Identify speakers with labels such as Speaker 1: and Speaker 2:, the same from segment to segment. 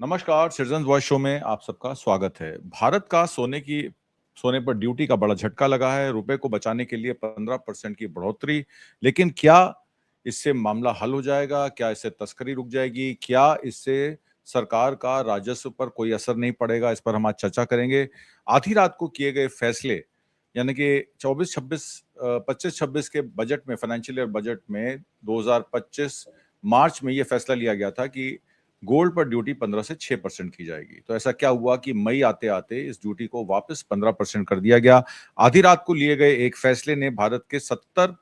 Speaker 1: नमस्कार, citizen voice show में आप सबका स्वागत है। भारत का सोने पर ड्यूटी का बड़ा झटका लगा है। रुपए को बचाने के लिए 15% की बढ़ोतरी। लेकिन क्या इससे मामला हल हो जाएगा? क्या इससे तस्करी रुक जाएगी? क्या इससे सरकार का राजस्व पर कोई असर नहीं पड़ेगा? इस पर हम आज चर्चा करेंगे। आधी रात को किए गए फैसले, यानी कि 25-26 के बजट में, फाइनेंशियल ईयर बजट में 2025 मार्च में यह फैसला लिया गया था कि गोल्ड पर ड्यूटी 15 से 6% की जाएगी। तो ऐसा क्या हुआ कि मई आते आते इस ड्यूटी को वापस 15% कर दिया गया। आधी रात को लिए गए एक फैसले ने भारत के 70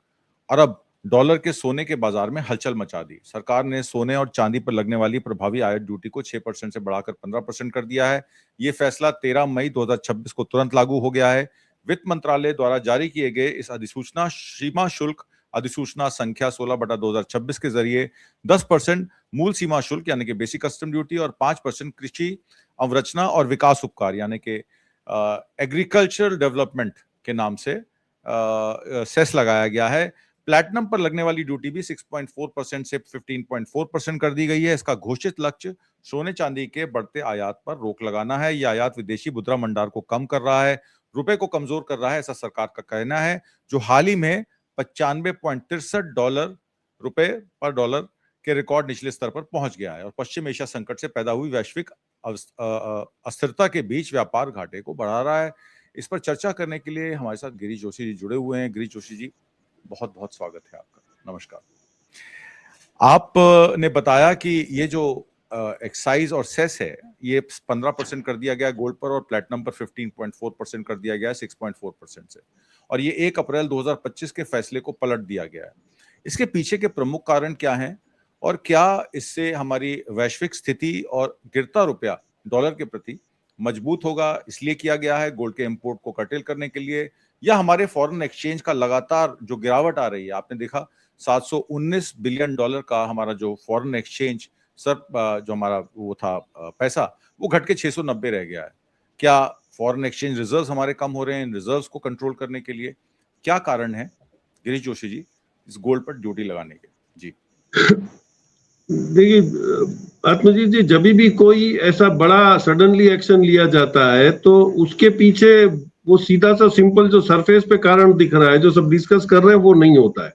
Speaker 1: अरब डॉलर के सोने के बाजार में हलचल मचा दी। सरकार ने सोने और चांदी पर लगने वाली प्रभावी आयात ड्यूटी को 6% से बढ़ाकर 15% कर दिया है। यह फैसला 13 मई 2026 को तुरंत लागू हो गया है। वित्त मंत्रालय द्वारा जारी किए गए इस अधिसूचना सीमा शुल्क अधिसूचना संख्या 16/2026 के जरिए 10% मूल सीमा शुल्क यानी कि बेसिक कस्टम ड्यूटी और 5% कृषि अवरचना और विकास उपकार यानी कि एग्रीकल्चरल डेवलपमेंट के नाम से सेस लगाया गया है। प्लैटिनम पर लगने वाली ड्यूटी भी 6.4% से 15.4% कर दी गई है। इसका घोषित लक्ष्य सोने चांदी के बढ़ते आयात पर रोक लगाना है। यह आयात विदेशी मुद्रा भंडार को कम कर रहा है, रुपए को कमजोर कर रहा है, ऐसा सरकार का कहना है, जो हाल ही में 95.63 रुपए पर डॉलर के रिकॉर्ड निचले स्तर पर पहुंच गया है और पश्चिम एशिया संकट से पैदा हुई वैश्विक अस्थिरता के बीच व्यापार घाटे को बढ़ा रहा है। इस पर चर्चा करने के लिए हमारे साथ गिरीश जोशी जी जुड़े हुए हैं। गिरीश जोशी जी, बहुत बहुत स्वागत है आपका। नमस्कार। आपने बताया कि ये जो एक्साइज और सेस है ये 15% कर दिया गया गोल्ड पर और प्लेटिनम पर 15.4% कर दिया गया 6.4% से, और ये 1 अप्रैल 2025 के फैसले को पलट दिया गया है। इसके पीछे के प्रमुख कारण क्या हैं और क्या इससे हमारी वैश्विक स्थिति और गिरता रुपया डॉलर के प्रति मजबूत होगा, इसलिए किया गया है गोल्ड के इंपोर्ट को कर्टेल करने के लिए, या हमारे फॉरेन एक्सचेंज का लगातार जो गिरावट आ रही है, आपने देखा 719 बिलियन डॉलर का हमारा जो फॉरेन एक्सचेंज जो हमारा वो था पैसा, वो घट के 690 रह गया है। क्या फॉरेन एक्सचेंज रिजर्व्स हमारे कम हो रहे हैं? इन रिजर्व्स को कंट्रोल करने के लिए क्या कारण है गिरीश जोशी जी इस गोल्ड पर ड्यूटी लगाने के? जी
Speaker 2: देखिए आत्मजीत जी, जब भी कोई ऐसा बड़ा सडनली एक्शन लिया जाता है तो उसके पीछे वो सीधा सा सिंपल जो सरफेस पे कारण दिख रहा है, जो सब डिस्कस कर रहे हैं, वो नहीं होता है।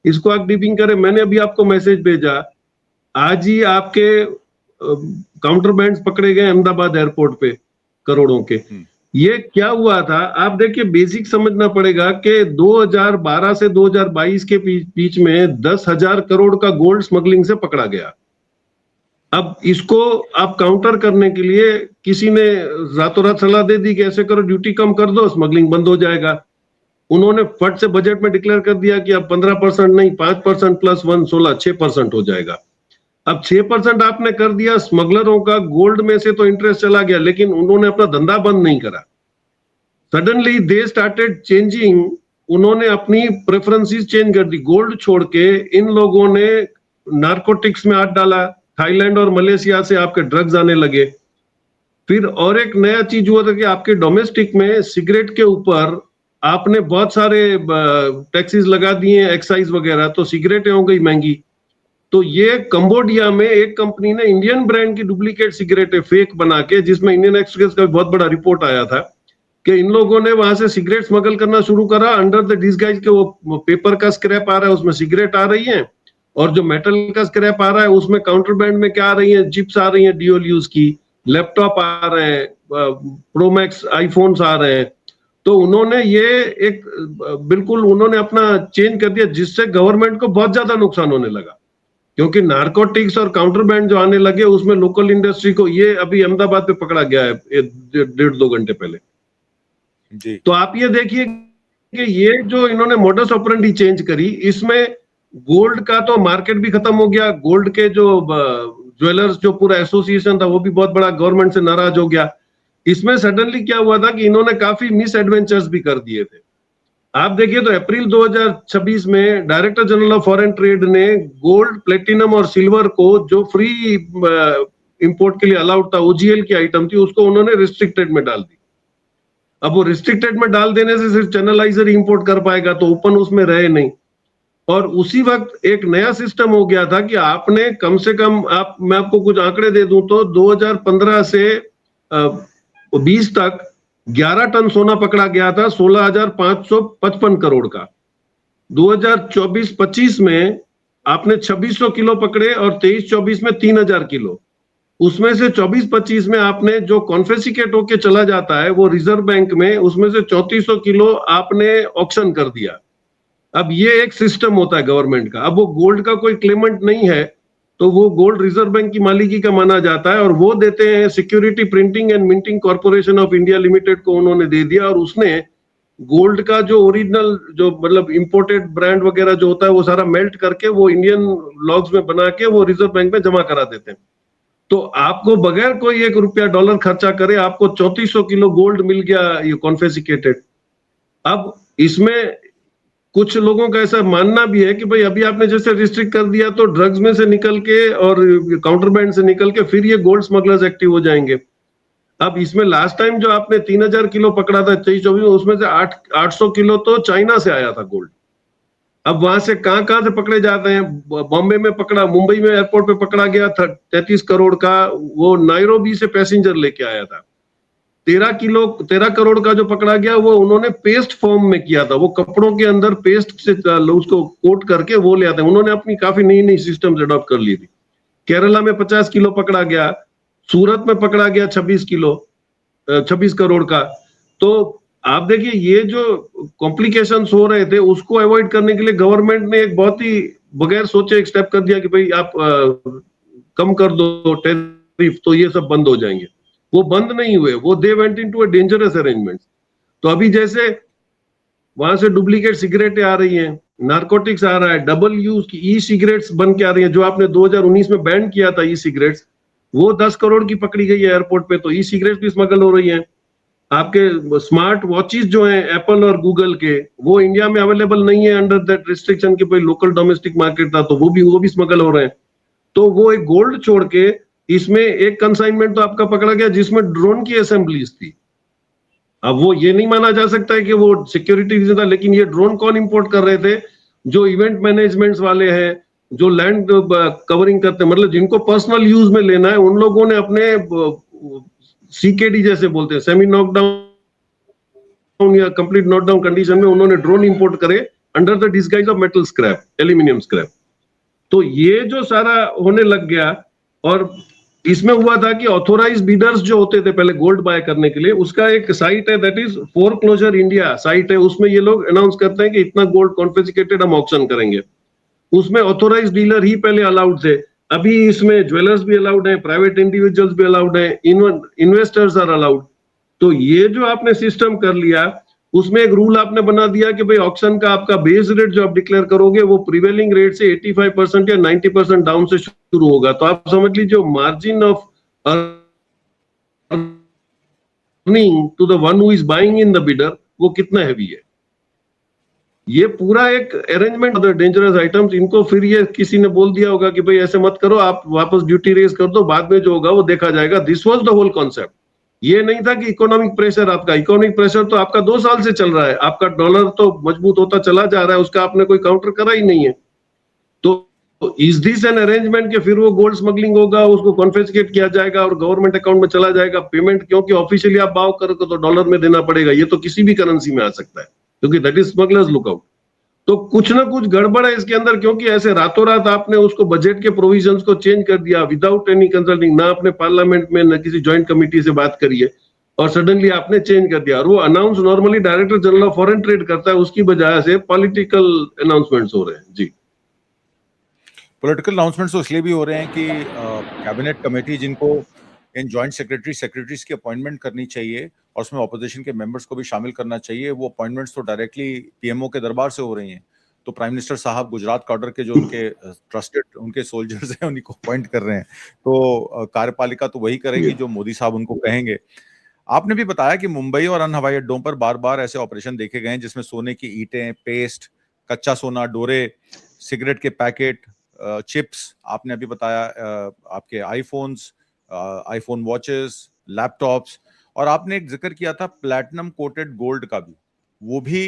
Speaker 2: इसको आप डीपिंग करें। मैंने अभी आपको मैसेज भेजा, आज ही आपके काउंटर बैंड्स पकड़े गए अहमदाबाद एयरपोर्ट पे करोड़ों के। ये क्या हुआ था आप देखिए, बेसिक समझना पड़ेगा कि 2012 से 2022 के बीच में 10,000 करोड़ का गोल्ड स्मगलिंग से पकड़ा गया। अब इसको आप काउंटर करने के लिए किसी ने रातों रात सलाह दे दी कि ऐसे करो, ड्यूटी कम कर दो, स्मगलिंग बंद हो जाएगा। उन्होंने फट से बजट में डिक्लेयर कर दिया कि अब 15% नहीं, 5% प्लस 1 16 6% हो जाएगा। अब 6% आपने कर दिया, स्मगलरों का गोल्ड में से तो इंटरेस्ट चला गया, लेकिन उन्होंने अपना धंधा बंद नहीं करा। सडनली दे स्टार्टेड चेंजिंग, उन्होंने अपनी प्रेफरेंसेस चेंज कर दी। गोल्ड छोड़ के इन लोगों ने नारकोटिक्स में हाथ डाला, थाईलैंड और मलेशिया से आपके ड्रग्स आने लगे। फिर और एक नया चीज हुआ था कि आपके डोमेस्टिक में सिगरेट के ऊपर आपने बहुत सारे टैक्सेस लगा दिए, एक्साइज वगैरह, तो सिगरेटें हो गई महंगी। तो ये कंबोडिया में एक कंपनी ने इंडियन ब्रांड की डुप्लीकेट सिगरेटें फेक बना के, जिसमें इंडियन एक्सप्रेस का बहुत बड़ा रिपोर्ट आया था कि इन लोगों ने वहां से सिगरेट स्मगल करना शुरू करा अंडर द डिसगाइज के वो पेपर का स्क्रैप आ रहा है, उसमें सिगरेट आ रही है, और जो मेटल का स्क्रैप आ रहा है उसमें काउंटर बैंड में क्या आ रही है, चिप्स आ रही है ड्यूल यूज की, लैपटॉप आ रहे हैं, प्रोमैक्स आईफोन्स आ रहे हैं। तो उन्होंने ये एक बिल्कुल उन्होंने अपना चेंज कर दिया, जिससे गवर्नमेंट को बहुत ज्यादा नुकसान होने लगा, क्योंकि नारकोटिक्स और काउंटर बैंड जो आने लगे उसमें लोकल इंडस्ट्री को, ये अभी अहमदाबाद पे पकड़ा गया है 1.5-2 घंटे पहले जी। तो आप ये देखिए कि ये जो इन्होंने मोडस ऑपरेंडी चेंज करी, इसमें गोल्ड का तो मार्केट भी खत्म हो गया। गोल्ड के जो ज्वेलर्स जो पूरा एसोसिएशन था वो भी बहुत बड़ा गवर्नमेंट से नाराज हो गया। इसमें सडनली क्या हुआ था कि इन्होंने काफी मिस एडवेंचर्स भी कर दिए थे। आप देखिए तो अप्रैल 2026 में director general of foreign trade ने गोल्ड, प्लेटिनम और सिल्वर को जो फ्री इंपोर्ट के लिए अलाउड था, ओजीएल की आइटम थी, उसको उन्होंने रिस्ट्रिक्टेड में डाल दी। अब वो रिस्ट्रिक्टेड में डाल देने से सिर्फ चैनलाइजर इंपोर्ट कर पाएगा, तो ओपन उसमें रहे नहीं। और उसी वक्त एक नया सिस्टम हो गया था कि आपने कम से कम, मैं आपको कुछ आंकड़े दे दूं तो 2015 से 20 तक 11 टन सोना पकड़ा गया था, 16,555 करोड़ का। 2024-25 में आपने 2600 किलो पकड़े और 23-24 में 3000 किलो। उसमें से 24-25 में आपने जो कॉन्फिस्केट होके चला जाता है वो रिजर्व बैंक में, उसमें से 3400 किलो आपने ऑक्शन कर दिया। अब ये एक सिस्टम होता है गवर्नमेंट का। अब वो गोल्ड का कोई क्लेमेंट नहीं है, तो वो गोल्ड रिजर्व बैंक की मालिकी का माना जाता है और वो देते हैं। Security printing and minting corporation of India limited को उन्होंने दे दिया और उसने गोल्ड का जो ओरिजिनल, जो मतलब इंपोर्टेड ब्रांड वगैरह जो होता है वो सारा मेल्ट करके वो इंडियन लॉग्स में बना के वो रिजर्व बैंक में जमा करा देते हैं। तो आपको बगैर कोई $1 खर्चा करे आपको 3400 किलो गोल्ड मिल गया, ये कॉन्फिस्केटेड। अब इसमें कुछ लोगों का ऐसा मानना भी है कि भाई अभी आपने जैसे रिस्ट्रिक्ट कर दिया तो ड्रग्स में से निकल के और काउंटरबैंड से निकल के फिर ये गोल्ड स्मगलर्स एक्टिव हो जाएंगे। अब इसमें लास्ट टाइम जो आपने 3000 किलो पकड़ा था 23-24 में, उसमें से 800 किलो तो चाइना से आया था गोल्ड। अब वहां से कहां कहां से पकड़े जाते हैं। बॉम्बे में पकड़ा, मुंबई में एयरपोर्ट पे पकड़ा गया था 33 करोड़ का, वो नायरोबी से पैसेंजर लेके आया था। 13 करोड़ का जो पकड़ा गया वो उन्होंने पेस्ट फॉर्म में किया था, वो कपड़ों के अंदर पेस्ट से उसको कोट करके वो ले आते हैं। उन्होंने अपनी काफी नई नई सिस्टम्स अडॉप्ट कर ली थी। केरला में 50 किलो पकड़ा गया, सूरत में पकड़ा गया 26 करोड़ का। तो आप देखिए ये जो कॉम्प्लिकेशंस हो रहे थे उसको अवॉइड करने के लिए गवर्नमेंट ने एक बहुत ही बगैर सोचे एक स्टेप कर दिया कि भाई आप कम कर दो टैरिफ, तो ये सब बंद हो जाएंगे। वो बंद नहीं हुए, वो they went into a dangerous arrangement. तो अभी जैसे वहां से डुप्लीकेट सिगरेटें आ रही हैं, नारकोटिक्स आ रहा है, डबल यूज की ई सिगरेट्स बन के आ रही हैं, जो आपने 2019 में बैन किया था ई सिगरेट्स, वो 10 करोड़ की पकड़ी गई है एयरपोर्ट पे। तो ई सिगरेट्स भी स्मगल हो रही हैं। आपके स्मार्ट वॉचेस जो हैं एप्पल और गूगल के, वो इंडिया में अवेलेबल नहीं है अंडर दैट रिस्ट्रिक्शन के, भाई लोकल डोमेस्टिक मार्केट था, तो वो भी स्मगल हो रहे हैं। तो वो एक गोल्ड छोड़ के इसमें एक कंसाइनमेंट तो आपका पकड़ा गया जिसमें ड्रोन की असेंबलीज थी। अब वो ये नहीं माना जा सकता है कि वो सिक्योरिटी रीजन था, लेकिन ये ड्रोन कौन इंपोर्ट कर रहे थे? जो इवेंट मैनेजमेंट वाले हैं, जो लैंड कवरिंग करते हैं, मतलब जिनको पर्सनल यूज में लेना है, उन लोगों ने अपने सीकेडी जैसे बोलते हैं, सेमी नॉकडाउन या कंप्लीट नॉकडाउन कंडीशन में उन्होंने ड्रोन इंपोर्ट करे under the disguise of metal scrap, aluminium scrap. तो ये जो सारा होने लग गया, और इसमें हुआ था कि ऑथोराइज बीडर्स जो होते थे पहले गोल्ड बाय करने के लिए, उसका एक साइट है that is foreclosure India site है, उसमें ये लोग अनाउंस करते हैं कि इतना गोल्ड कॉन्फिस्केटेड हम ऑक्शन करेंगे। उसमें ऑथोराइज डीलर ही पहले अलाउड थे। अभी इसमें ज्वेलर्स भी अलाउड है, प्राइवेट इंडिविजुअल्स भी अलाउड है, इन्वेस्टर्स आर अलाउड। तो ये जो आपने सिस्टम कर लिया, उसमें एक रूल आपने बना दिया कि भाई ऑक्शन का आपका बेस रेट जो आप डिक्लेयर करोगे वो प्रिवेलिंग रेट से 85% या 90% डाउन से शुरू होगा। तो आप समझ लीजिए margin of earning to the one who is buying in the bidder वो कितना हैवी है। ये पूरा एक arrangement of the dangerous items, इनको फिर ये किसी ने बोल दिया होगा कि भाई ऐसे मत करो, आप वापस ड्यूटी रेज कर दो, बाद में जो होगा वो देखा जाएगा। This was the whole concept. ये नहीं था कि इकोनॉमिक प्रेशर, आपका इकोनॉमिक प्रेशर तो आपका 2 साल से चल रहा है, आपका डॉलर तो मजबूत होता चला जा रहा है, उसका आपने कोई काउंटर करा ही नहीं है। तो इज दिस एन अरेंजमेंट कि फिर वो गोल्ड स्मगलिंग होगा, उसको कॉन्फिस्केट किया जाएगा और गवर्नमेंट अकाउंट में चला जाएगा पेमेंट, क्योंकि ऑफिशियली आप बाव करोगे तो डॉलर में देना पड़ेगा। ये तो किसी भी करेंसी में आ सकता है, क्योंकि दैट इज स्मगलर्स लुकआउट। तो कुछ ना कुछ गड़बड़ है इसके अंदर, क्योंकि ऐसे रातों रात आपने उसको बजट के प्रोविजंस को चेंज कर दिया विदाउट एनी कंसल्टिंग, ना आपने पार्लियामेंट में न किसी ज्वाइंट कमेटी से बात करी है, और सडनली आपने चेंज कर दिया। और वो announce normally director general of foreign trade करता है, उसकी बजाय से पॉलिटिकल अनाउंसमेंट्स हो रहे हैं। जी,
Speaker 1: पॉलिटिकल अनाउंसमेंट्स तो इसलिए भी हो रहे हैं कि कैबिनेट कमेटी जिनको इन जॉइंट सेक्रेटरीज की अपॉइंटमेंट करनी चाहिए और उसमें ऑपोजिशन के मेंबर्स को भी शामिल करना चाहिए, वो अपॉइंटमेंट्स तो डायरेक्टली पीएमओ के दरबार से हो रही हैं। तो प्राइम मिनिस्टर साहब गुजरात कॉर्डर के जो उनके ट्रस्टेड उनके सोल्जर्स हैं उन्हीं को अपॉइंट कर रहे हैं। तो कार्यपालिका तो वही करेगी जो मोदी साहब उनको कहेंगे। आपने भी बताया कि मुंबई और अन्य हवाई अड्डों पर बार बार ऐसे ऑपरेशन देखे गए हैं जिसमें सोने की ईंटें, पेस्ट, कच्चा सोना, डोरे, सिगरेट के पैकेट, चिप्स, आपने अभी बताया, आपके आईफोन्स, आईफोन वॉचेस, लैपटॉप्स, और आपने एक जिक्र किया था प्लैटिनम कोटेड गोल्ड का भी। वो भी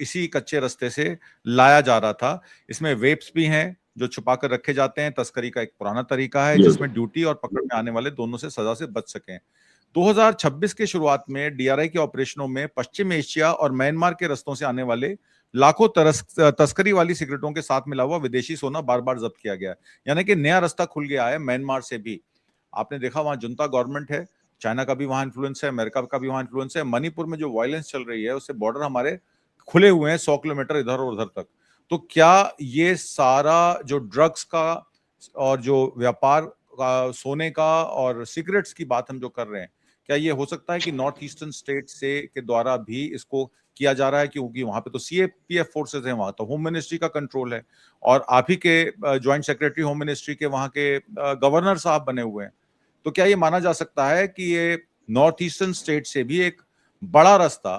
Speaker 1: इसी कच्चे रास्ते से लाया जा रहा था। इसमें वेप्स भी हैं जो छुपा कर रखे जाते हैं। तस्करी का एक पुराना तरीका है जिसमें ड्यूटी और पकड़ में आने वाले दोनों से सजा से बच सकें। 2026 के शुरुआत में डीआरआई के ऑपरेशनों में पश्चिम एशिया और म्यांमार के रस्तों से आने वाले लाखों तस्करी वाली सिगरेटों के साथ मिला हुआ विदेशी सोना बार बार जब्त किया गया। यानी कि नया रास्ता खुल गया है म्यांमार से भी। आपने देखा वहां जुंता गवर्नमेंट है, चाइना का भी वहां इन्फ्लुएंस है, अमेरिका का भी वहां इन्फ्लुएंस है। मणिपुर में जो वायलेंस चल रही है उससे बॉर्डर हमारे खुले हुए हैं 100 किलोमीटर इधर और उधर तक। तो क्या ये सारा जो ड्रग्स का और जो व्यापार का, सोने का और सिगरेट्स की बात हम जो कर रहे हैं, क्या ये हो सकता है कि नॉर्थ ईस्टर्न स्टेट से के द्वारा भी इसको किया जा रहा है? क्योंकि वहां पे तो सीएपीएफ फोर्सेस हैं, वहां तो होम मिनिस्ट्री का कंट्रोल है और आप ही के ज्वाइंट सेक्रेटरी होम मिनिस्ट्री के वहां के गवर्नर साहब बने हुए हैं। तो क्या ये माना जा सकता है कि ये नॉर्थ ईस्टर्न स्टेट से भी एक बड़ा रास्ता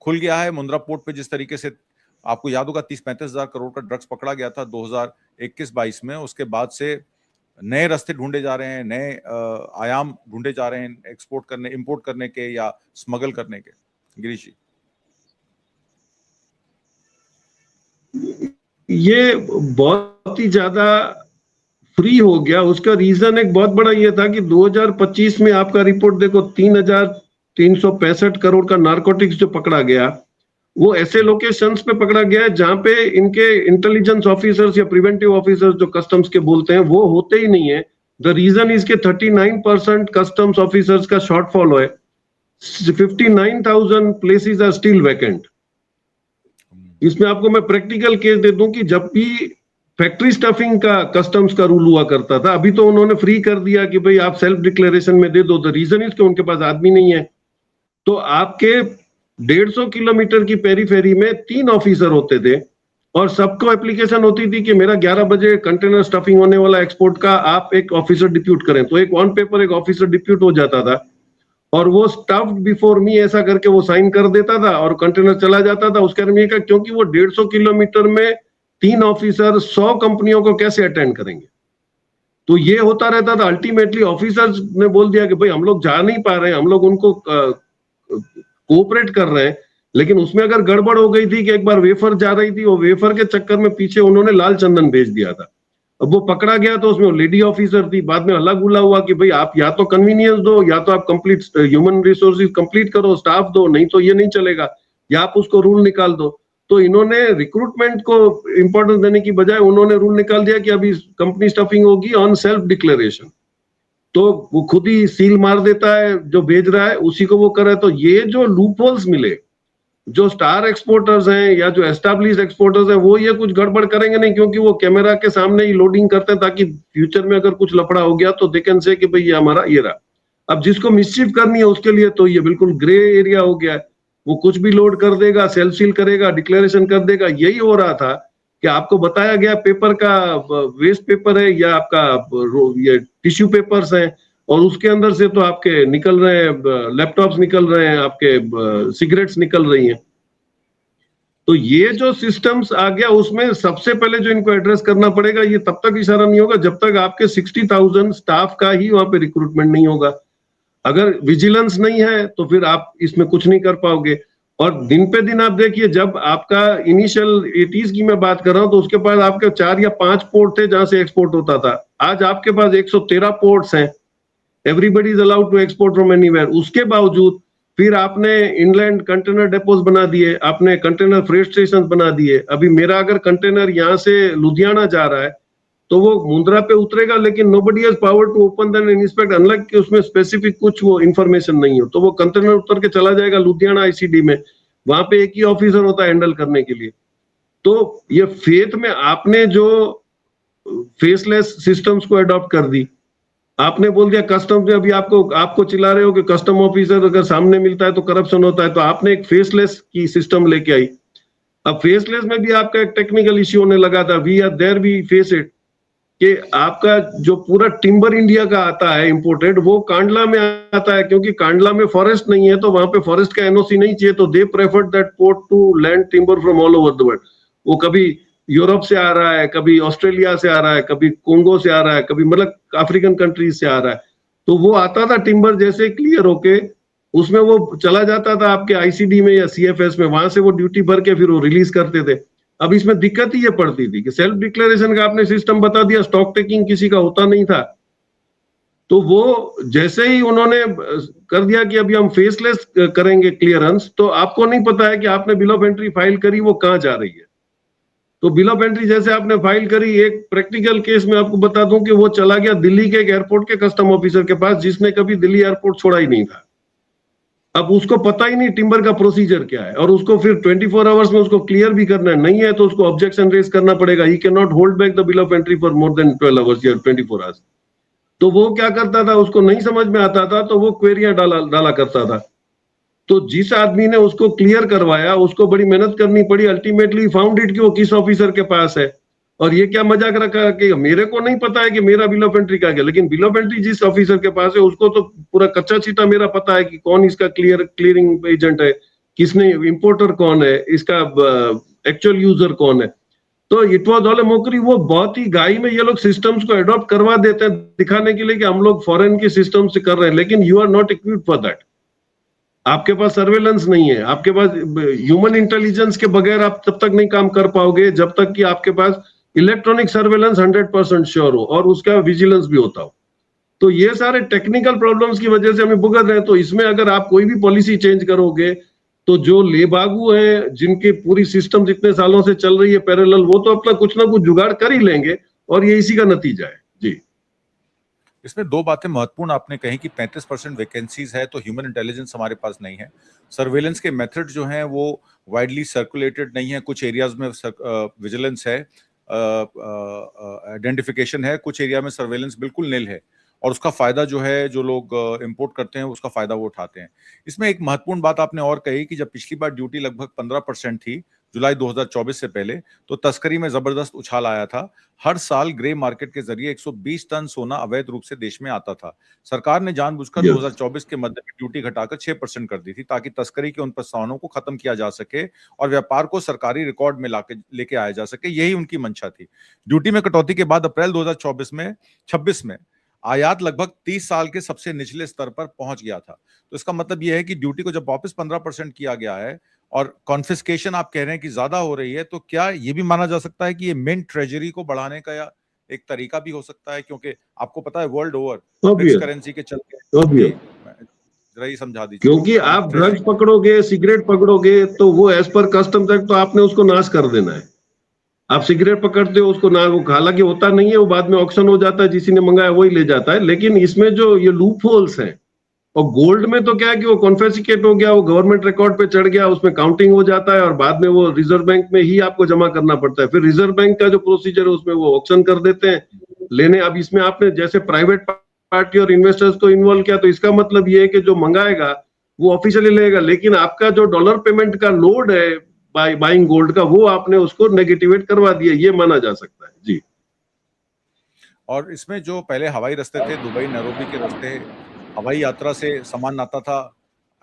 Speaker 1: खुल गया है? मुंद्रा पोर्ट पे जिस तरीके से आपको याद होगा 30-35 हजार करोड़ का ड्रग्स पकड़ा गया था 2021-22 में, उसके बाद से नए रास्ते ढूंढे जा रहे हैं, नए आयाम ढूंढे जा रहे हैं एक्सपोर्ट करने, इंपोर्ट करने के या स्मगल करने के। गिरीश जी,
Speaker 2: ये बहुत ही ज्यादा फ्री हो गया। उसका रीजन एक बहुत बड़ा ये था कि 2025 में आपका रिपोर्ट देखो 3,365 करोड़ का नारकोटिक्स जो पकड़ा गया, वो ऐसे लोकेशंस पे पकड़ा गया है जहां पे इनके इंटेलिजेंस ऑफिसर्स या प्रिवेंटिव ऑफिसर्स जो कस्टम्स के बोलते हैं वो होते ही नहीं है। द रीजन इज के 39% कस्टम्स ऑफिसर्स का शॉर्टफॉल है। 59,000 प्लेसेस आर स्टिल वैकेंट। इसमें आपको मैं प्रैक्टिकल केस दे दूं कि जब भी फैक्ट्री स्टफिंग का कस्टम्स का रूल हुआ करता था, अभी तो उन्होंने फ्री कर दिया कि भाई आप सेल्फ डिक्लेरेशन में दे दो। द रीजन इज कि उनके पास आदमी नहीं है। तो आपके 150 किलोमीटर की पेरीफेरी में 3 ऑफिसर होते थे और सबको एप्लीकेशन होती थी कि मेरा 11 बजे कंटेनर स्टफिंग होने वाला एक्सपोर्ट का, आप एक ऑफिसर डिप्यूट करें। तो एक ऑन पेपर एक ऑफिसर डिप्यूट हो जाता था और वो स्टफ्ड बिफोर मी ऐसा करके वो साइन कर देता था और कंटेनर चला जाता था। उसके आर्मी का, क्योंकि वो 150 किलोमीटर में 3 ऑफिसर 100 कंपनियों को कैसे अटेंड करेंगे, तो ये होता रहता था। अल्टीमेटली ऑफिसर्स ने बोल दिया कि भाई हम लोग जा नहीं पा रहे हैं, हम लोग उनको कोऑपरेट कर रहे हैं, लेकिन उसमें अगर गड़बड़ हो गई थी कि एक बार वेफर जा रही थी, वो वेफर के चक्कर में पीछे उन्होंने लाल चंदन भेज दिया था। अब वो पकड़ा गया तो उसमें लेडी ऑफिसर थी। बाद में अलग गुला हुआ कि भाई आप या तो कन्वीनियंस दो, या तो आप कंप्लीट ह्यूमन रिसोर्सेज कंप्लीट करो, स्टाफ दो, नहीं तो ये नहीं चलेगा, या आप उसको रूल निकाल दो। तो इन्होंने रिक्रूटमेंट को इंपॉर्टेंस देने की बजाय उन्होंने रूल निकाल दिया कि अभी कंपनी स्टफिंग होगी ऑन सेल्फ डिक्लेरेशन। तो वो खुद ही सील मार देता है, जो भेज रहा है उसी को वो कर रहा है। तो ये जो लूप होल्स मिले, जो स्टार एक्सपोर्टर्स हैं या जो एस्टैब्लिश्ड एक्सपोर्टर्स हैं, वो ये कुछ गड़बड़ करेंगे नहीं, क्योंकि वो कैमरा के सामने ही लोडिंग करते हैं ताकि फ्यूचर में अगर कुछ लफड़ा हो गया तो दे कैन से कि भाई ये हमारा ये रहा। अब जिसको मिसचीफ करनी है उसके लिए तो ये बिल्कुल ग्रे एरिया हो गया है। वो कुछ भी लोड कर देगा, सेल्फ सील करेगा, डिक्लेरेशन कर देगा। यही हो रहा था कि आपको बताया गया पेपर का वेस्ट पेपर है या आपका ये टिश्यू पेपर्स हैं, और उसके अंदर से तो आपके निकल रहे हैं लैपटॉप्स, निकल रहे हैं आपके सिगरेट्स निकल रही हैं। तो ये जो सिस्टम्स आ गया, उसमें सबसे पहले जो इनको एड्रेस करना पड़ेगा, ये तब तक इशारा नहीं होगा जब तक आपके 60,000 स्टाफ का ही वहां पे रिक्रूटमेंट नहीं होगा। अगर विजिलेंस नहीं है तो फिर आप इसमें कुछ नहीं कर पाओगे। और दिन पे दिन आप देखिए, जब आपका इनिशियल 80s की मैं बात कर रहा हूं तो उसके पास आपके 4 या 5 पोर्ट थे जहां से एक्सपोर्ट होता था। आज आपके पास 113 पोर्ट्स हैं। Everybody is allowed to export from anywhere. उसके बावजूद फिर आपने इनलैंड कंटेनर डेपोज बना दिए, आपने कंटेनर फ्रेट स्टेशन बना दिए। अभी मेरा अगर कंटेनर यहाँ से लुधियाना जा रहा है तो वो मुंद्रा पे उतरेगा, लेकिन nobody has power to open then and inspect, अनलक कि उसमें स्पेसिफिक कुछ वो इंफॉर्मेशन नहीं हो। तो वो कंटेनर उतर के चला जाएगा लुधियाना आईसीडी में, वहां पे एक ही ऑफिसर होता है हैंडल करने के लिए। तो ये फेथ में आपने जो फेसलेस सिस्टम्स को अडॉप्ट कर दी, आपने बोल दिया कस्टम्स में, अभी आपको चिल्ला रहे हो कि कस्टम ऑफिसर अगर सामने मिलता है तो करप्शन होता है, तो आपने एक फेसलेस की सिस्टम लेके आई। अब फेसलेस में भी आपका एक टेक्निकल इश्यू होने लगा था। We are there, we face it, कि आपका जो पूरा टिम्बर इंडिया का आता है इंपोर्टेड, वो कांडला में आता है, क्योंकि कांडला में फॉरेस्ट नहीं है तो वहां पे फॉरेस्ट का एनओसी नहीं चाहिए, तो they preferred that port to land timber from all over the world. वो कभी यूरोप से आ रहा है, कभी ऑस्ट्रेलिया से आ रहा है, कभी कोंगो से आ रहा है, कभी मतलब अफ्रीकन कंट्रीज से आ रहा है। तो वो आता था टिम्बर जैसे क्लियर होके, उसमें वो चला जाता था आपके आईसीडी में या सीएफएस में, वहां से वो ड्यूटी भर के फिर वो रिलीज करते थे। अब इसमें दिक्कत ही ये पड़ती थी कि सेल्फ डिक्लेरेशन का आपने सिस्टम बता दिया, स्टॉक टेकिंग किसी का होता नहीं था। तो वो जैसे ही उन्होंने कर दिया कि अभी हम फेसलेस करेंगे क्लियरेंस, तो आपको नहीं पता है कि आपने बिल ऑफ एंट्री फाइल करी वो कहां जा रही है। तो बिल ऑफ एंट्री जैसे आपने फाइल करी, एक प्रैक्टिकल केस में आपको बता दूं कि वो चला गया दिल्ली के एक एयरपोर्ट के कस्टम ऑफिसर के पास, जिसने कभी दिल्ली एयरपोर्ट छोड़ा ही नहीं था। अब उसको पता ही नहीं टिम्बर का प्रोसीजर क्या है, और उसको फिर 24 आवर्स में उसको क्लियर भी करना है, नहीं है तो उसको ऑब्जेक्शन रेज करना पड़ेगा। He can not hold back the bill of entry for more than 12 hours या 24 आवर्स। तो वो क्या करता था, उसको नहीं समझ में आता था तो वो क्वेरियां डाला करता था। तो जिस आदमी ने उसको क्लियर करवाया, उसको बड़ी मेहनत करनी पड़ी, अल्टीमेटली फाउंड इट कि वो किस ऑफिसर के पास है। और ये क्या मजाक रखा कि मेरे को नहीं पता है कि मेरा बिल ऑफ एंट्री क्या है, लेकिन बिल ऑफ एंट्री जिस ऑफिसर के पास है उसको तो पूरा कच्चा चीटा मेरा पता है कि कौन इसका क्लियरिंग एजेंट है, किसने, इंपोर्टर कौन है, इसका एक्चुअल यूजर कौन है। तो इट वाज ऑल ए मोकरी। वो बहुत ही गाई में ये लोग सिस्टम्स को अडॉप्ट करवा देते हैं दिखाने के लिए कि हम लोग फॉरेन के सिस्टम से कर रहे हैं, लेकिन you are not equipped for that. आपके पास सर्वेलेंस नहीं है, आपके पास ह्यूमन इंटेलिजेंस के बगैर आप तब तक नहीं काम कर पाओगे जब तक कि आपके पास इलेक्ट्रॉनिक सर्वेलेंस 100% श्योर हो और उसका विजिलेंस भी होता हो। तो ये सारे टेक्निकल प्रॉब्लम्स की वजह से हमें भुगत रहे हैं। तो इसमें अगर आप कोई भी पॉलिसी चेंज करोगे तो जो लेबागू है, जिनके पूरी सिस्टम इतने सालों से चल रही है पैरेलल, वो तो अपना कुछ ना कुछ जुगाड़ कर ही लेंगे, और ये इसी का नतीजा है। जी,
Speaker 1: इसमें दो बातें महत्वपूर्ण आपने कही कि 35% वैकेंसीज है तो ह्यूमन इंटेलिजेंस हमारे पास नहीं है। सर्वेलेंस के मेथड जो हैं वो वाइडली सर्कुलेटेड नहीं है। कुछ एरियाज में विजिलेंस है, आइडेंटिफिकेशन है, कुछ एरिया में सर्वेलेंस बिल्कुल निल है, और उसका फायदा जो है, जो लोग इंपोर्ट करते हैं उसका फायदा वो उठाते हैं। इसमें एक महत्वपूर्ण बात आपने और कही कि जब पिछली बार ड्यूटी लगभग 15% थी जुलाई 2024 से पहले, तो तस्करी में जबरदस्त उछाल आया था। हर साल ग्रे मार्केट के जरिए 120 टन सोना अवैध रूप से देश में आता था। सरकार ने जानबूझकर 2024 के मध्य में ड्यूटी घटाकर 6% कर दी थी ताकि तस्करी के उन प्रस्तावनों को खत्म किया जा सके और व्यापार को सरकारी रिकॉर्ड में लेके आया जा सके। यही उनकी मंशा थी। ड्यूटी में कटौती के बाद अप्रैल 2026 में आयात लगभग 30 साल के सबसे निचले स्तर पर पहुंच गया था। तो इसका मतलब यह है कि ड्यूटी को जब वापस 15% किया गया है और कॉन्फिस्केशन आप कह रहे हैं कि ज्यादा हो रही है, तो क्या ये भी माना जा सकता है कि ये मिंट ट्रेजरी को बढ़ाने का या एक तरीका भी हो सकता है? क्योंकि आपको पता है वर्ल्ड ओवर ब्रिक्स करेंसी के चलते, जरा ये समझा दीजिए।
Speaker 2: क्योंकि आप ड्रग्स पकड़ोगे, सिगरेट पकड़ोगे, तो वो एज पर कस्टम तक तो आपने उसको नाश कर देना है। आप सिगरेट पकड़ते हो उसको ना, वो हालांकि होता नहीं है, वो बाद में ऑक्शन हो जाता है, जिसी ने मंगाया वही ले जाता है। लेकिन इसमें जो ये लूप होल्स हैं, और गोल्ड में तो क्या है कि वो कॉन्फिस्केट हो गया, वो गवर्नमेंट रिकॉर्ड पे चढ़ गया, उसमें काउंटिंग हो जाता है और बाद में वो रिजर्व बैंक में ही आपको जमा करना पड़ता है। फिर रिजर्व बैंक का जो प्रोसीजर है उसमें वो ऑक्शन कर देते हैं लेने। अब इसमें आपने जैसे प्राइवेट पार्टी और इन्वेस्टर्स को इन्वॉल्व किया, तो इसका मतलब ये है कि जो मंगाएगा वो ऑफिशियली लेगा, लेकिन आपका जो डॉलर पेमेंट का लोड है बाइंग गोल्ड का, वो आपने उसको नेगेटिवेट करवा दिया, ये माना जा सकता है। जी,
Speaker 1: और इसमें जो पहले हवाई रास्ते थे, दुबई नैरोबी के रास्ते, हवाई यात्रा से सामान आता था,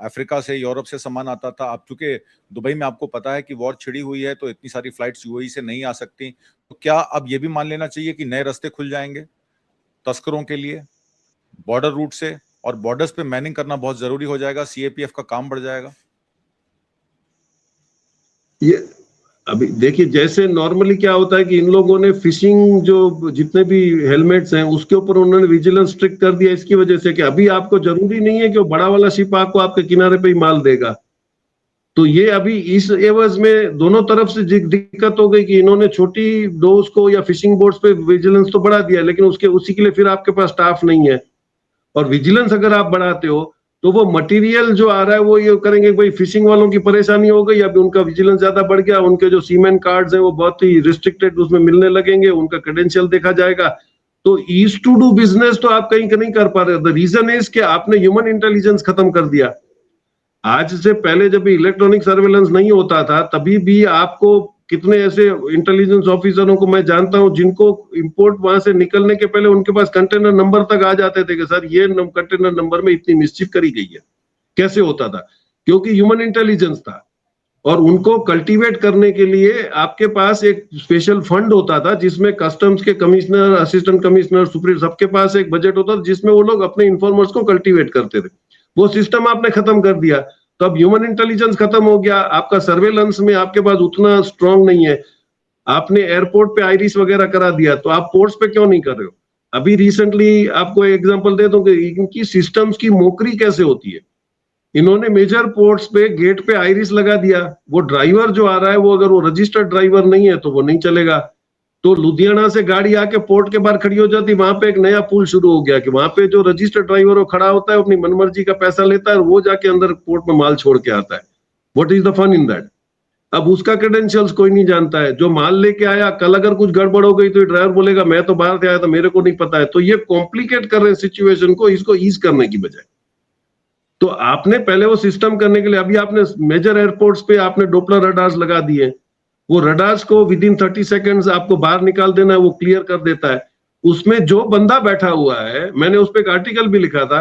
Speaker 1: अफ्रीका से, यूरोप से सामान आता था। अब चूंकि दुबई में आपको पता है कि वॉर छिड़ी हुई है, तो इतनी सारी फ्लाइट्स यूएई से नहीं आ सकती। तो क्या अब ये भी मान लेना चाहिए कि नए रास्ते खुल जाएंगे तस्करों के लिए बॉर्डर रूट से, और बॉर्डर्स पे मैनिंग करना बहुत जरूरी हो जाएगा, सीएपीएफ का काम बढ़ जाएगा?
Speaker 2: ये अभी देखिए, जैसे नॉर्मली क्या होता है कि इन लोगों ने फिशिंग जो जितने भी हेलमेट्स हैं उसके ऊपर उन्होंने विजिलेंस स्ट्रिक्ट कर दिया, इसकी वजह से कि अभी आपको जरूरी नहीं है कि वो बड़ा वाला शिप आपको आपके किनारे पे ही माल देगा। तो ये अभी इस एवज में दोनों तरफ से दिक्कत हो गई कि इन्होंने छोटी डोज को या फिशिंग बोट्स पे विजिलेंस तो बढ़ा दिया, लेकिन उसी के लिए फिर आपके पास स्टाफ नहीं है। और विजिलेंस अगर आप बढ़ाते हो तो वो मटेरियल जो आ रहा है वो ये करेंगे, भाई फिशिंग वालों की परेशानी हो गई, अभी उनका विजिलेंस ज्यादा बढ़ गया, उनके जो सीमेन कार्ड्स हैं वो बहुत ही रिस्ट्रिक्टेड उसमें मिलने लगेंगे, उनका क्रेडेंशियल देखा जाएगा। तो ईज टू डू बिजनेस तो आप कहीं नहीं कर पा रहे। द रीजन इज कि आपने ह्यूमन इंटेलिजेंस खत्म कर दिया। आज से पहले जब इलेक्ट्रॉनिक सर्वेलेंस नहीं होता था, तभी भी आपको कितने ऐसे इंटेलिजेंस ऑफिसरों को मैं जानता हूं जिनको इंपोर्ट वहां से निकलने के पहले उनके पास कंटेनर नंबर तक आ जाते थे कि सर ये कंटेनर नंबर में इतनी मिस्चिफ करी गई है। कैसे होता था? क्योंकि ह्यूमन इंटेलिजेंस था, और उनको कल्टीवेट करने के लिए आपके पास एक स्पेशल फंड होता था जिसमें कस्टम्स के कमिश्नर, असिस्टेंट कमिश्नर, सुप्रीम, सबके पास एक बजट होता था जिसमें वो लोग अपने इन्फॉर्मर्स को कल्टीवेट करते थे। वो सिस्टम आपने खत्म कर दिया, तो अब ह्यूमन इंटेलिजेंस खत्म हो गया, आपका सर्वेलेंस में आपके पास उतना स्ट्रांग नहीं है। आपने एयरपोर्ट पे आइरिस वगैरह करा दिया, तो आप पोर्ट्स पे क्यों नहीं कर रहे हो? अभी रिसेंटली आपको एग्जांपल दे दूं कि इनकी सिस्टम्स की मोकरी कैसे होती है। इन्होंने मेजर पोर्ट्स पे गेट पे आइरिस लगा दिया, वो ड्राइवर जो आ रहा है वो अगर वो रजिस्टर्ड ड्राइवर नहीं है तो वो नहीं चलेगा। तो लुधियाना से गाड़ी आके पोर्ट के बाहर खड़ी हो जाती, वहां पे एक नया पुल शुरू हो गया कि वहां पे जो रजिस्टर्ड ड्राइवर वो खड़ा होता है, अपनी मनमर्जी का पैसा लेता है और वो जाके अंदर पोर्ट में माल छोड़ के आता है। What is the fun in that? अब उसका क्रेडेंशियल्स कोई नहीं जानता है, जो माल लेके आया, कल अगर कुछ गड़बड़ हो गई तो ड्राइवर बोलेगा मैं तो बाहर से आया था, मेरे को नहीं पता है। तो ये कॉम्प्लिकेट कर रहे हैं सिचुएशन को, इसको ईज करने की बजाय। तो आपने पहले वो सिस्टम करने के लिए अभी आपने मेजर एयरपोर्ट्स पे आपने डोपलर रडार्स लगा दिए, वो रडार्स को विद इन 30 सेकेंड्स आपको बाहर निकाल देना है, वो क्लियर कर देता है। उसमें जो बंदा बैठा हुआ है, मैंने उस पर एक आर्टिकल भी लिखा था,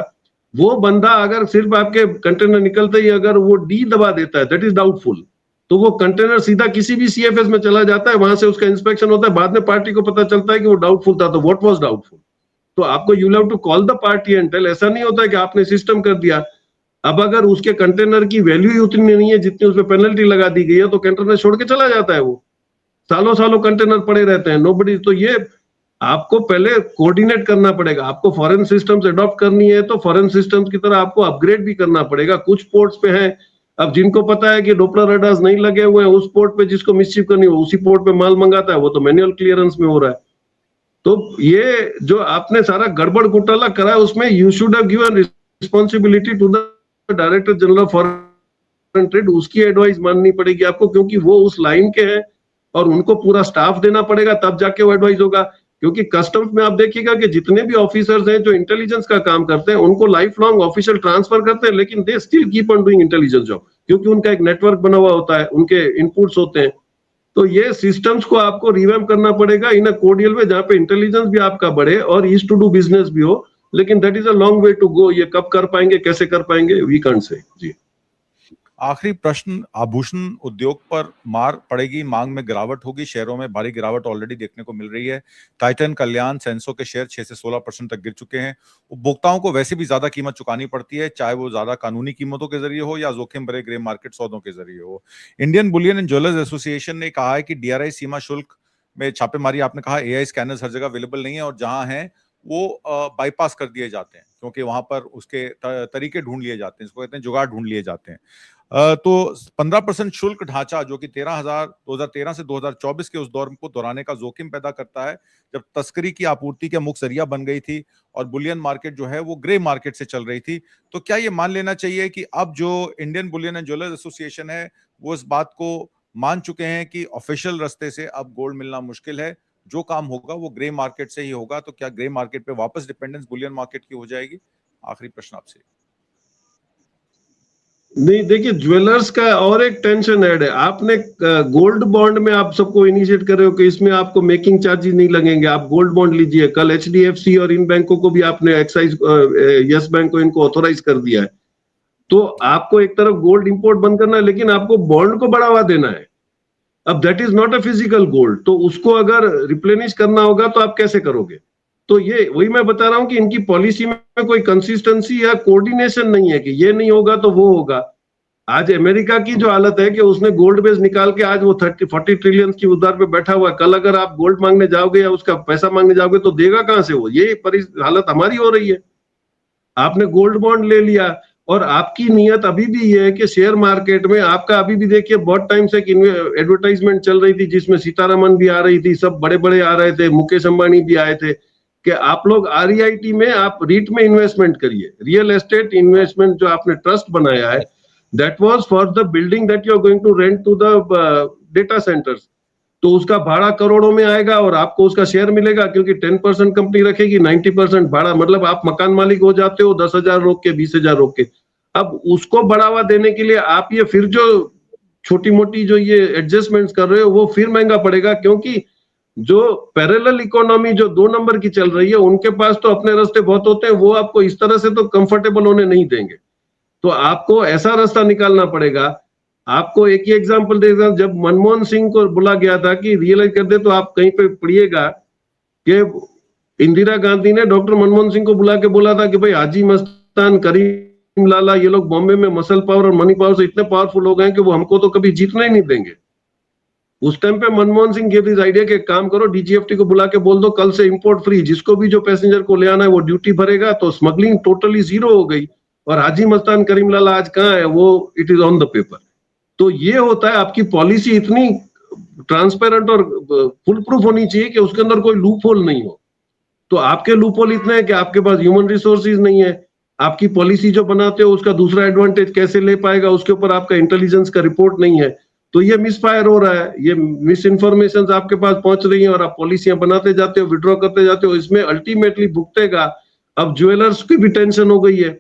Speaker 2: वो बंदा अगर सिर्फ आपके कंटेनर निकलते ही अगर वो डी दबा देता है, दैट इज डाउटफुल, तो वो कंटेनर सीधा किसी भी सीएफएस में चला जाता है, वहां से उसका इंस्पेक्शन होता है, बाद में पार्टी को पता चलता है कि वो डाउटफुल था, तो व्हाट वाज डाउटफुल। तो आपको you have to call the party and tell. ऐसा नहीं होता है कि आपने सिस्टम कर दिया, अब अगर उसके कंटेनर की वैल्यू ही उतनी नहीं है जितनी उसमें पेनल्टी लगा दी गई है, तो कंटेनर छोड़ के चला जाता है, वो सालों सालों कंटेनर पड़े रहते हैं, नोबडी। तो ये आपको पहले कोऑर्डिनेट करना पड़ेगा। आपको फॉरेन सिस्टम्स अडॉप्ट करनी है तो फॉरेन सिस्टम्स की तरह आपको अपग्रेड भी करना पड़ेगा। कुछ पोर्ट्स पे है, अब जिनको पता है कि डोपलर रडार्स नहीं लगे हुए हैं, उस पोर्ट पे जिसको मिसचीफ करनी हो उसी पोर्ट पे माल मंगाता है, वो तो मैनुअल क्लियरेंस में हो रहा है। तो ये जो आपने सारा गड़बड़ घोटाला करा है, उसमें you should have given responsibility to the director general of foreign trade. उसकी एडवाइस माननी पड़ेगी आपको, क्योंकि वो उस लाइन के हैं और उनको पूरा स्टाफ देना पड़ेगा, तब जाके वो एडवाइस होगा। क्योंकि कस्टम्स में आप देखिएगा कि जितने भी ऑफिसर्स हैं जो इंटेलिजेंस का काम करते हैं, उनको लाइफ लॉन्ग ऑफिशियल ट्रांसफर करते हैं, लेकिन they still keep on doing intelligence job, क्योंकि उनका एक नेटवर्क बना हुआ होता है, उनके इनपुट्स होते हैं। तो ये सिस्टम्स को आपको रिवैम्प करना पड़ेगा इन अ कोडियल वे, जहां पे इंटेलिजेंस भी आपका बढ़े और ईज टू डू बिजनेस भी हो। लेकिन that is a long way to go. ये कब कर पाएंगे, कैसे कर पाएंगे, वी कांट से। जी,
Speaker 1: आखिरी प्रश्न, आभूषण उद्योग पर मार पड़ेगी, मांग में गिरावट होगी, शेयरों में भारी गिरावट ऑलरेडी देखने को मिल रही है। टाइटन, कल्याण, सेंसो के शेयर 6 से 16% तक गिर चुके हैं। उपभोक्ताओं को वैसे भी ज्यादा कीमत चुकानी पड़ती है, चाहे वो ज्यादा कानूनी कीमतों के जरिए हो या जोखिम भरे ग्रे मार्केट सौदों के जरिए हो। Indian Boolean and jewellers association ने कहा है कि डीआरआई सीमा शुल्क में छापेमारी, आपने कहा एआई स्कैनर्स हर जगह अवेलेबल नहीं है और जहां हैं वो बाईपास कर दिए जाते हैं, क्योंकि वहां पर उसके तरीके ढूंढ लिए जाते हैं, इसको कहते हैं जुगाड़ ढूंढ लिए जाते हैं। तो 15% शुल्क ढांचा जो कि 2013 से 2024 के उस दौर को दोहराने का जोखिम पैदा करता है, जब तस्करी की आपूर्ति के मुख्य जरिया बन गई थी और बुलियन मार्केट जो है वो ग्रे मार्केट से चल रही थी। तो क्या ये मान लेना चाहिए कि अब जो Indian Boolean and jewellers association है वो इस बात को मान चुके हैं कि ऑफिशियल रास्ते से अब गोल्ड मिलना मुश्किल है, जो काम होगा वो ग्रे मार्केट से ही होगा? तो क्या ग्रे मार्केट पे वापस डिपेंडेंस बुलियन मार्केट की हो जाएगी? आखिरी प्रश्न आपसे।
Speaker 2: नहीं, देखिए ज्वेलर्स का और एक टेंशन ऐड है। आपने गोल्ड बॉन्ड में आप सबको इनिशिएट कर रहे हो कि इसमें आपको मेकिंग चार्जेस नहीं लगेंगे, आप गोल्ड बॉन्ड लीजिए। कल एचडीएफसी और इन बैंकों को भी आपने एक्साइज, यस बैंक को इनको ऑथोराइज कर दिया है। तो आपको एक तरफ गोल्ड इंपोर्ट बंद करना है, लेकिन आपको बॉन्ड को बढ़ावा देना है। अब that is not a physical gold, तो उसको अगर रिप्लेनिश करना होगा तो आप कैसे करोगे? तो ये वही मैं बता रहा हूं कि इनकी पॉलिसी में कोई कंसिस्टेंसी या कोऑर्डिनेशन नहीं है कि ये नहीं होगा तो वो होगा। आज अमेरिका की जो हालत है कि उसने गोल्ड बेस निकाल के आज वो 30-40 ट्रिलियन की उधार पे बैठा हुआ है। कल अगर आप गोल्ड मांगने जाओगे या उसका पैसा मांगने जाओगे तो देगा कहां से वो? ये हालत हमारी हो रही है। आपने गोल्ड बॉन्ड ले लिया और आपकी नीयत अभी भी ये है कि शेयर मार्केट में आपका अभी भी देखिए बहुत टाइम से एडवर्टाइजमेंट चल रही थी जिसमें सीतारमन भी आ रही थी, सब बड़े बड़े आ रहे थे, मुकेश अंबानी भी आए थे कि आप लोग आरईआईटी में, आप रीट में इन्वेस्टमेंट करिए। रियल एस्टेट इन्वेस्टमेंट जो आपने ट्रस्ट बनाया है, that was for the building that you are going to rent to the data centres. तो उसका भाड़ा करोड़ों में आएगा और आपको उसका शेयर मिलेगा, क्योंकि 10% कंपनी रखेगी, 90% भाड़ा, मतलब आप मकान मालिक हो जाते हो 10,000 रोक के, 20,000 रोक के। अब उसको बढ़ावा देने के लिए आप ये फिर जो छोटी मोटी जो ये एडजस्टमेंट्स कर रहे हो वो फिर महंगा पड़ेगा, क्योंकि जो पैरेलल इकोनॉमी जो 2 नंबर की चल रही है उनके पास तो अपने रास्ते बहुत होते हैं, वो आपको इस तरह से तो कंफर्टेबल होने नहीं देंगे। तो आपको ऐसा रास्ता निकालना पड़ेगा। आपको एक ही एग्जांपल देता हूं, जब मनमोहन सिंह को बोला गया था कि रियलाइज कर दे, तो आप कहीं पे पढ़िएगा कि इंदिरा गांधी ने डॉक्टर मनमोहन सिंह को बुला के बोला था कि भाई हाजी मस्तान करीम लाला ये लोग बॉम्बे में मसल पावर और मनी पावर से इतने पावरफुल हो गए हैं कि वो हमको तो कभी जीतना ही नहीं देंगे। उस टाइम पे मनमोहन सिंह के दिस आइडिया के काम करो, डीजीएफटी को बुला के बोल दो कल से इंपोर्ट फ्री, जिसको भी जो पैसेंजर को ले आना है वो ड्यूटी भरेगा, तो स्मगलिंग टोटली जीरो हो गई। और हाजी मस्तान करीम लाला आज कहाँ है, वो it is on the paper. तो ये होता है, आपकी पॉलिसी इतनी ट्रांसपेरेंट और फुल प्रूफ होनी चाहिए कि उसके अंदर कोई लूप होल नहीं हो। तो आपके लूप होल इतने हैं कि आपके पास ह्यूमन रिसोर्सेज नहीं है, आपकी पॉलिसी जो बनाते हो उसका दूसरा एडवांटेज कैसे ले पाएगा, उसके ऊपर आपका इंटेलिजेंस का रिपोर्ट नहीं है। तो ये मिसफायर हो रहा है, ये मिस इन्फॉर्मेशन आपके पास पहुंच रही है और आप पॉलिसियां बनाते जाते हो, विड्रॉ करते जाते हो, इसमें अल्टीमेटली भुगतेगा। अब ज्वेलर्स की भी टेंशन हो गई है,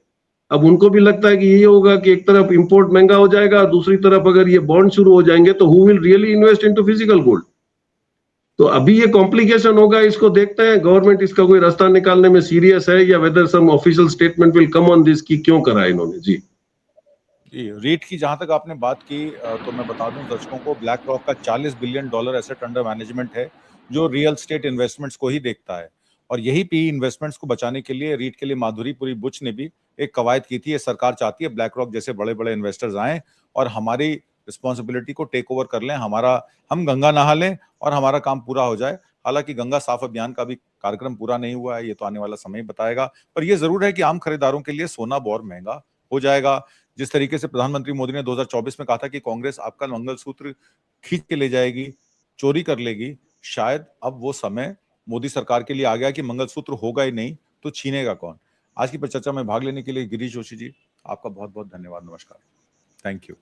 Speaker 2: अब उनको भी लगता है कि ये होगा कि एक तरफ इंपोर्ट महंगा हो जाएगा, दूसरी तरफ अगर ये बॉन्ड शुरू हो जाएंगे तो who will really invest into physical gold. तो अभी ये कॉम्प्लिकेशन होगा, इसको देखते हैं गवर्नमेंट इसका कोई रास्ता निकालने में सीरियस है या whether some official statement will come on this, की क्यों करा इन्होंने। जी
Speaker 1: रीट की जहां तक आपने बात की, तो मैं बता दूं दर्शकों को, ब्लैक रॉक का $40 बिलियन एसेट अंडर मैनेजमेंट है, जो रियल स्टेट इन्वेस्टमेंट्स को ही देखता है। और यही पी इन्वेस्टमेंट्स को बचाने के लिए रीट के लिए माधुरीपुरी बुच ने भी एक कवायद की थी। ये सरकार चाहती है ब्लैक रॉक जैसे बड़े बड़े इन्वेस्टर्स आएं और हमारी रिस्पॉन्सिबिलिटी को टेक ओवर कर लें, हम गंगा नहा लें और हमारा काम पूरा हो जाए। हालांकि गंगा साफ अभियान का भी कार्यक्रम पूरा नहीं हुआ है, ये तो आने वाला समय बताएगा। पर यह जरूर है कि आम खरीदारों के लिए सोना बहुत महंगा हो जाएगा। जिस तरीके से प्रधानमंत्री मोदी ने 2024 में कहा था कि कांग्रेस आपका मंगलसूत्र खींच के ले जाएगी, चोरी कर लेगी, शायद अब वो समय मोदी सरकार के लिए आ गया कि मंगलसूत्र होगा ही नहीं तो छीनेगा कौन। आज की परिचर्चा में भाग लेने के लिए गिरीश जोशी जी, आपका बहुत बहुत धन्यवाद। नमस्कार। Thank you.